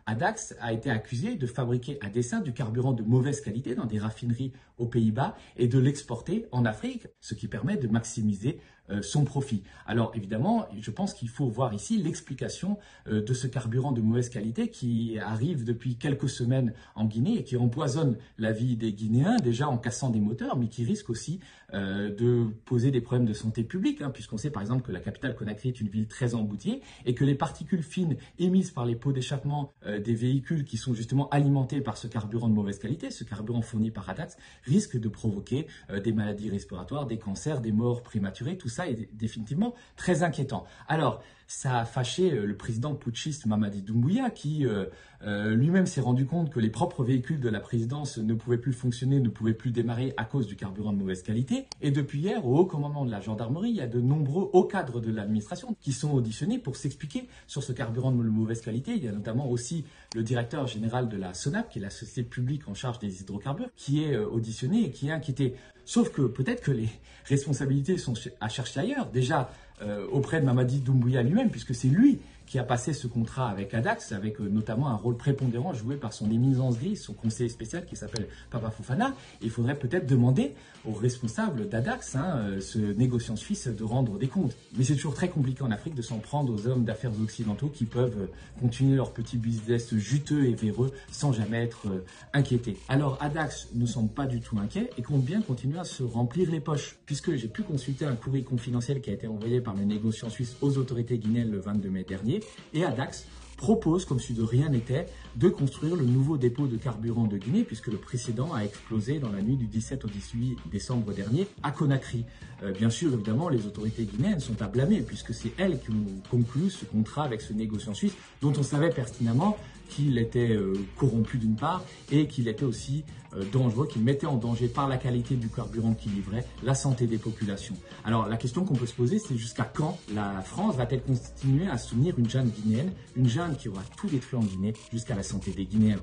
Adax a été accusé de fabriquer à dessein du carburant de mauvaise qualité dans des raffineries aux Pays-Bas et de l'exporter en Afrique, ce qui permet de maximiser son profit. Alors évidemment, je pense qu'il faut voir ici l'explication de ce carburant de mauvaise qualité qui arrive depuis quelques semaines en Guinée et qui empoisonne la vie des Guinéens, déjà en cassant des moteurs, mais qui risque aussi de poser des problèmes de santé publique, puisqu'on sait par exemple que la capitale Conakry est une ville très embouteillée et que les particules fines émises par les pots d'échappement des véhicules qui sont justement alimentés par ce carburant de mauvaise qualité, ce carburant fourni par Adax, risque de provoquer des maladies respiratoires, des cancers, des morts prématurées. Tout ça est définitivement très inquiétant. Alors, ça a fâché le président putschiste Mamadi Doumbouya qui lui-même s'est rendu compte que les propres véhicules de la présidence ne pouvaient plus fonctionner, ne pouvaient plus démarrer à cause du carburant de mauvaise qualité. Et depuis hier, au haut commandement de la gendarmerie, il y a de nombreux hauts cadres de l'administration qui sont auditionnés pour s'expliquer sur ce carburant de mauvaise qualité. Il y a notamment aussi le directeur général de la SONAP, qui est la société publique en charge des hydrocarbures, qui est auditionné et qui est inquiété. Sauf que peut-être que les responsabilités sont à chercher ailleurs. Déjà, auprès de Mamadi Doumbouya lui-même, puisque c'est lui qui a passé ce contrat avec Adax, avec notamment un rôle prépondérant joué par son éminence grise, son conseiller spécial qui s'appelle Papa Fofana. Et il faudrait peut-être demander aux responsables d'Adax, ce négociant suisse, de rendre des comptes. Mais c'est toujours très compliqué en Afrique de s'en prendre aux hommes d'affaires occidentaux qui peuvent continuer leur petit business juteux et véreux sans jamais être inquiétés. Alors Adax ne semble pas du tout inquiet et compte bien continuer à se remplir les poches, puisque j'ai pu consulter un courrier confidentiel qui a été envoyé par le négociant suisse aux autorités guinéennes le 22 mai dernier, et Adax propose, comme si de rien n'était, de construire le nouveau dépôt de carburant de Guinée, puisque le précédent a explosé dans la nuit du 17 au 18 décembre dernier à Conakry. Bien sûr, évidemment, les autorités guinéennes sont à blâmer, puisque c'est elles qui ont conclu ce contrat avec ce négociant suisse, dont on savait pertinemment qu'il était corrompu d'une part, et qu'il était aussi dangereux, qu'il mettait en danger par la qualité du carburant qu'il livrait la santé des populations. Alors la question qu'on peut se poser, c'est jusqu'à quand la France va-t-elle continuer à soutenir une junte guinéenne, une junte qui aura tout détruit en Guinée jusqu'à la santé des Guinéens?